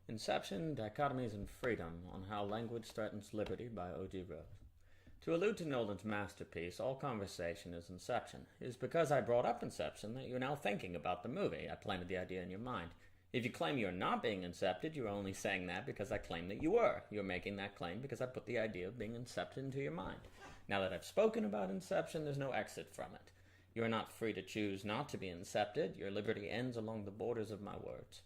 Inception, Dichotomies, and Freedom on How Language Threatens Liberty by O.G. Rose. To allude to Nolan's masterpiece, All Conversation is Inception. It is because I brought up Inception that you're now thinking about the movie. I planted the idea in your mind. If you claim you're not being incepted, you're only saying that because I claim that you were. You're making that claim because I put the idea of being incepted into your mind. Now that I've spoken about Inception, there's no exit from it. You are not free to choose not to be incepted. Your liberty ends along the borders of my words.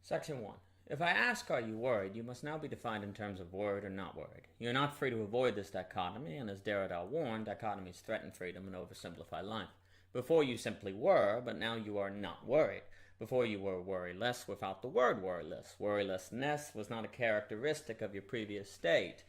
Section 1. If I ask, are you worried, you must now be defined in terms of worried or not worried. You are not free to avoid this dichotomy, and as Derrida warned, dichotomies threaten freedom and oversimplify life. Before you simply were, but now you are not worried. Before you were worryless without the word worryless. Worrylessness was not a characteristic of your previous state,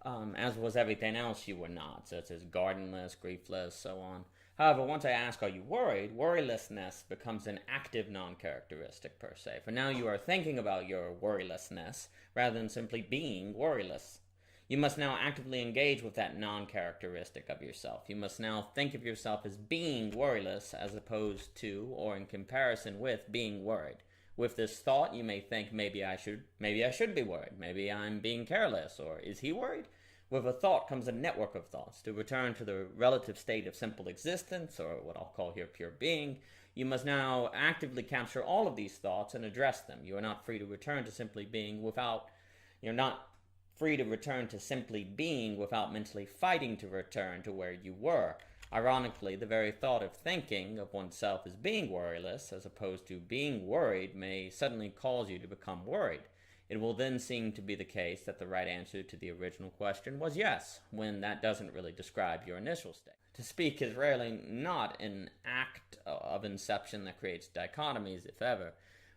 as was everything else you were not, such as gardenless, griefless, so on. However, once I ask, are you worried, worrylessness becomes an active non-characteristic per se. For now you are thinking about your worrylessness rather than simply being worryless. You must now actively engage with that non-characteristic of yourself. You must now think of yourself as being worryless as opposed to, or in comparison with, being worried. With this thought, you may think, maybe I should be worried. Maybe I'm being careless, or is he worried? With a thought comes a network of thoughts. To return to the relative state of simple existence, or what I'll call here pure being, you must now actively capture all of these thoughts and address them. You are not free to return to simply being without mentally fighting to return to where you were. Ironically, the very thought of thinking of oneself as being worryless, as opposed to being worried, may suddenly cause you to become worried. It will then seem to be the case that the right answer to the original question was yes, when that doesn't really describe your initial state. To speak is rarely not an act of inception that creates dichotomies, if ever.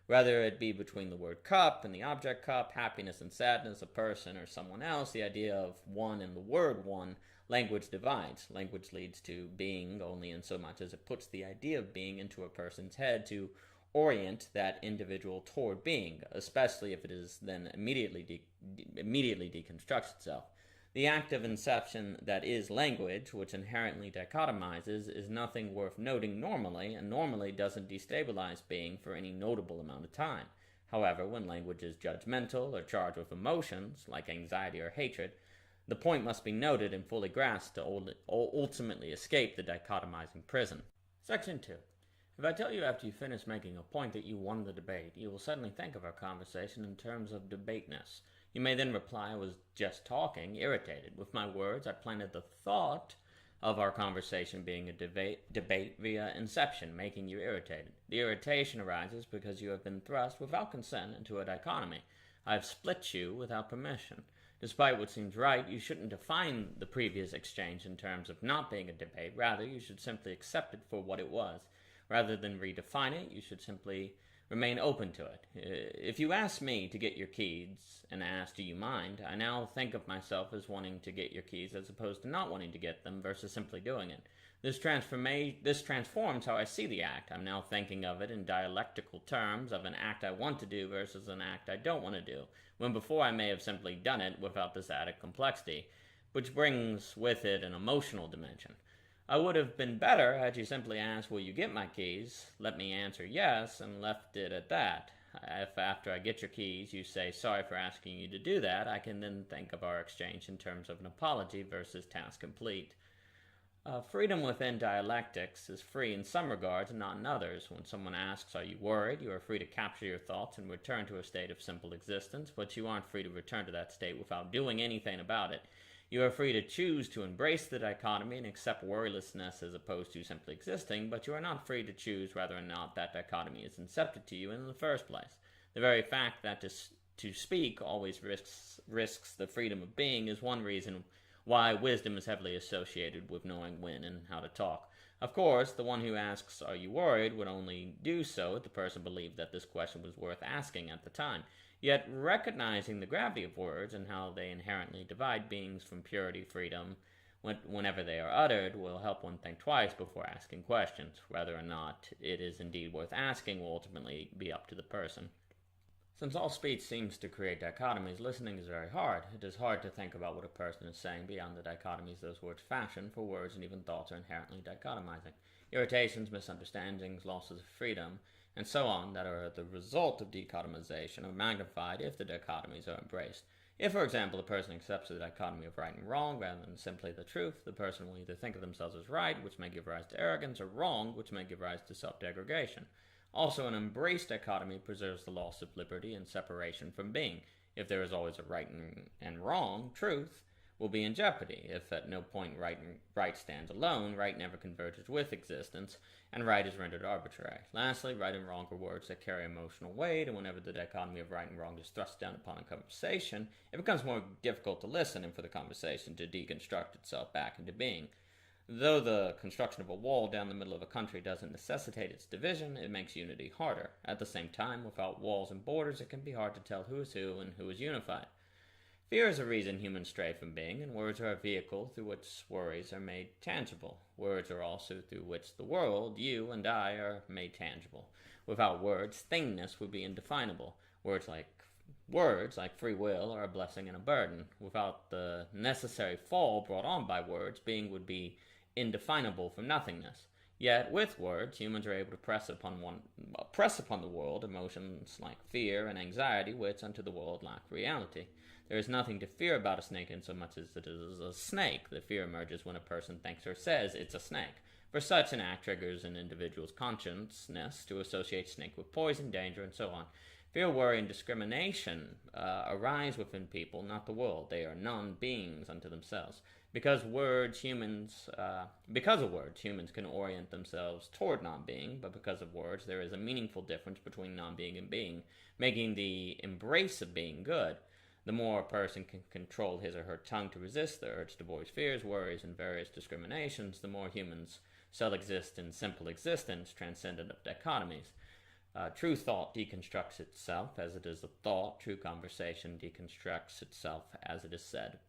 Whether it be between the word cup and the object cup, happiness and sadness, a person or someone else, the idea of one and the word one, language divides. Language leads to being only in so much as it puts the idea of being into a person's head to orient that individual toward being, especially if it is then immediately deconstructs itself. The act of inception that is language, which inherently dichotomizes, is nothing worth noting normally, and normally doesn't destabilize being for any notable amount of time. However, when language is judgmental or charged with emotions, like anxiety or hatred, the point must be noted and fully grasped to ultimately escape the dichotomizing prison. Section 2. If I tell you after you finish making a point that you won the debate, you will suddenly think of our conversation in terms of debateness. You may then reply, I was just talking, irritated. With my words, I planted the thought of our conversation being a debate via inception, making you irritated. The irritation arises because you have been thrust without consent into a dichotomy. I have split you without permission. Despite what seems right, you shouldn't define the previous exchange in terms of not being a debate. Rather, you should simply accept it for what it was. Rather than redefine it, you should simply remain open to it. If you ask me to get your keys and ask, do you mind, I now think of myself as wanting to get your keys as opposed to not wanting to get them versus simply doing it. This transforms how I see the act. I'm now thinking of it in dialectical terms of an act I want to do versus an act I don't want to do, when before I may have simply done it without this added complexity, which brings with it an emotional dimension. I would have been better had you simply asked, will you get my keys, let me answer yes, and left it at that. If after I get your keys you say, sorry for asking you to do that, I can then think of our exchange in terms of an apology versus task complete. Freedom within dialectics is free in some regards and not in others. When someone asks, are you worried, you are free to capture your thoughts and return to a state of simple existence, but you aren't free to return to that state without doing anything about it. You are free to choose to embrace the dichotomy and accept worrylessness as opposed to simply existing, but you are not free to choose whether or not that dichotomy is incepted to you in the first place. The very fact that to speak always risks the freedom of being is one reason why wisdom is heavily associated with knowing when and how to talk. Of course, the one who asks, are you worried, would only do so if the person believed that this question was worth asking at the time. Yet, recognizing the gravity of words and how they inherently divide beings from purity, freedom, whenever they are uttered, will help one think twice before asking questions. Whether or not it is indeed worth asking will ultimately be up to the person. Since all speech seems to create dichotomies, listening is very hard. It is hard to think about what a person is saying beyond the dichotomies those words fashion, for words and even thoughts are inherently dichotomizing. Irritations, misunderstandings, losses of freedom and so on, that are the result of dichotomization are magnified if the dichotomies are embraced. If, for example, a person accepts the dichotomy of right and wrong rather than simply the truth, the person will either think of themselves as right, which may give rise to arrogance, or wrong, which may give rise to self-degradation. Also, an embraced dichotomy preserves the loss of liberty and separation from being. If there is always a right and wrong, truth will be in jeopardy. If at no point right stands alone, right never converges with existence, and right is rendered arbitrary. Lastly, right and wrong are words that carry emotional weight, and whenever the dichotomy of right and wrong is thrust down upon a conversation, it becomes more difficult to listen and for the conversation to deconstruct itself back into being. Though the construction of a wall down the middle of a country doesn't necessitate its division, it makes unity harder. At the same time, without walls and borders, it can be hard to tell who is who and who is unified. Fear is a reason humans stray from being, and words are a vehicle through which worries are made tangible. Words are also through which the world, you and I, are made tangible. Without words, thingness would be indefinable. Words like free will are a blessing and a burden. Without the necessary fall brought on by words, being would be indefinable from nothingness. Yet, with words, humans are able to press upon the world emotions like fear and anxiety, which unto the world lack reality. There is nothing to fear about a snake insomuch as it is a snake. The fear emerges when a person thinks or says it's a snake. For such an act triggers an individual's consciousness to associate snake with poison, danger, and so on. Fear, worry, and discrimination arise within people, not the world. They are non-beings unto themselves. Because of words, humans can orient themselves toward non-being, but because of words, there is a meaningful difference between non-being and being, making the embrace of being good. The more a person can control his or her tongue to resist the urge to voice fears, worries, and various discriminations, the more humans shall exist in simple existence, transcendent of dichotomies. True thought deconstructs itself as it is a thought. True conversation deconstructs itself as it is said.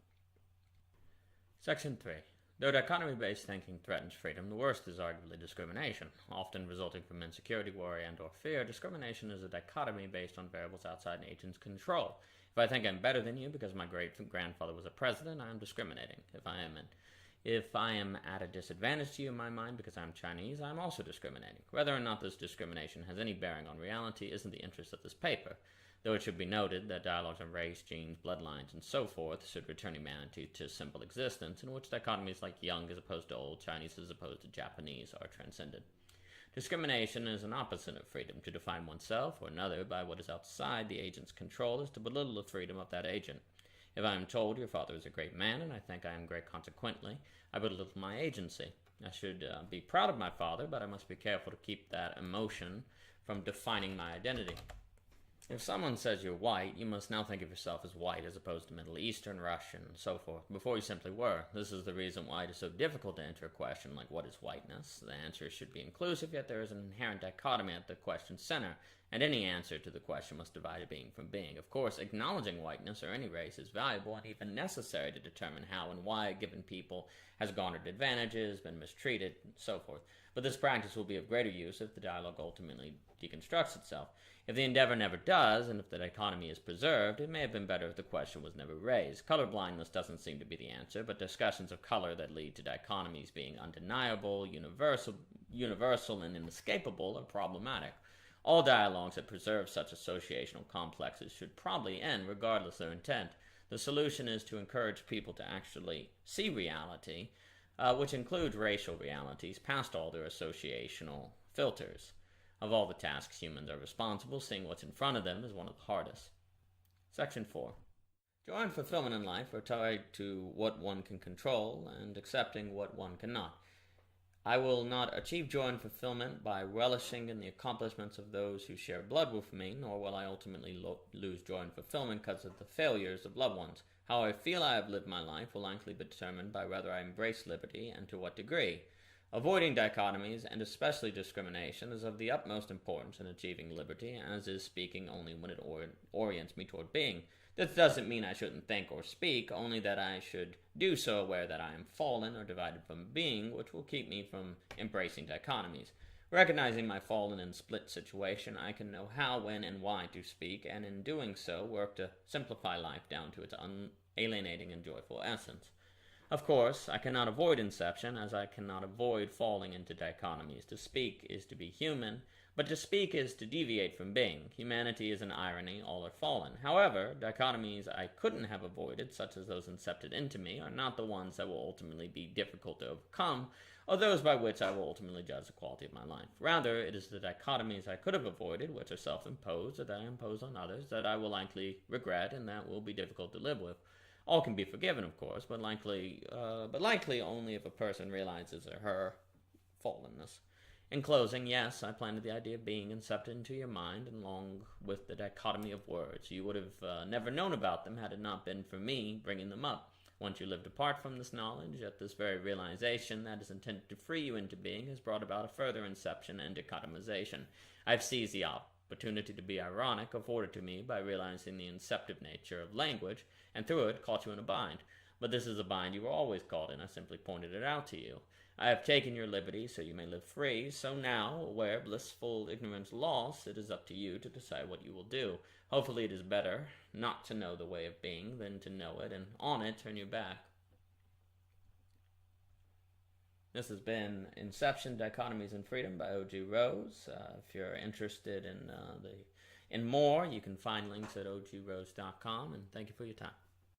Section 3. Though dichotomy-based thinking threatens freedom, the worst is arguably discrimination. Often resulting from insecurity, worry, and or fear, discrimination is a dichotomy based on variables outside an agent's control. If I think I'm better than you because my great-grandfather was a president, I am discriminating. If I am at a disadvantage to you in my mind because I'm Chinese, I am also discriminating. Whether or not this discrimination has any bearing on reality isn't the interest of this paper, though it should be noted that dialogues on race, genes, bloodlines, and so forth should return humanity to simple existence, in which dichotomies like young as opposed to old, Chinese as opposed to Japanese are transcended. Discrimination is an opposite of freedom. To define oneself or another by what is outside the agent's control is to belittle the freedom of that agent. If I am told your father is a great man and I think I am great consequently, I belittle my agency. I should be proud of my father, but I must be careful to keep that emotion from defining my identity. If someone says you're white, you must now think of yourself as white as opposed to Middle Eastern, Russian, and so forth, before you simply were. This is the reason why it is so difficult to answer a question like what is whiteness. The answer should be inclusive, yet there is an inherent dichotomy at the question's center, and any answer to the question must divide a being from being. Of course, acknowledging whiteness or any race is valuable and even necessary to determine how and why a given people has garnered advantages, been mistreated, and so forth. But this practice will be of greater use if the dialogue ultimately deconstructs itself. If the endeavor never does, and if the dichotomy is preserved, it may have been better if the question was never raised. Colorblindness doesn't seem to be the answer, but discussions of color that lead to dichotomies being undeniable, universal, and inescapable are problematic. All dialogues that preserve such associational complexes should probably end regardless of their intent. The solution is to encourage people to actually see reality, which includes racial realities, past all their associational filters. Of all the tasks humans are responsible, seeing what's in front of them is one of the hardest. Section 4. Joy and fulfillment in life are tied to what one can control and accepting what one cannot. I will not achieve joy and fulfillment by relishing in the accomplishments of those who share blood with me, nor will I ultimately lose joy and fulfillment because of the failures of loved ones. How I feel I have lived my life will likely be determined by whether I embrace liberty and to what degree. Avoiding dichotomies, and especially discrimination, is of the utmost importance in achieving liberty, as is speaking only when it orients me toward being. This doesn't mean I shouldn't think or speak, only that I should do so aware that I am fallen or divided from being, which will keep me from embracing dichotomies. Recognizing my fallen and split situation, I can know how, when, and why to speak, and in doing so, work to simplify life down to its unalienating and joyful essence. Of course, I cannot avoid inception, as I cannot avoid falling into dichotomies. To speak is to be human, But to speak is to deviate from being. Humanity is an irony, all are fallen. However, dichotomies I couldn't have avoided, such as those incepted into me, are not the ones that will ultimately be difficult to overcome, or those by which I will ultimately judge the quality of my life. Rather, it is the dichotomies I could have avoided, which are self-imposed, or that I impose on others, that I will likely regret and that will be difficult to live with. All can be forgiven, of course, but likely only if a person realizes her fallenness. In closing, yes, I planted the idea of being incepted into your mind, and along with the dichotomy of words. You would have never known about them had it not been for me bringing them up. Once you lived apart from this knowledge, yet this very realization that is intended to free you into being has brought about a further inception and dichotomization. I have seized the opportunity to be ironic afforded to me by realizing the inceptive nature of language, and through it caught you in a bind. But this is a bind you were always caught in. I simply pointed it out to you. I have taken your liberty so you may live free, so now, where blissful ignorance lost, it is up to you to decide what you will do. Hopefully it is better not to know the way of being than to know it, and on it turn your back. This has been Inception, Dichotomies, and Freedom by O.G. Rose. If you're interested in more, you can find links at ogrose.com, and thank you for your time.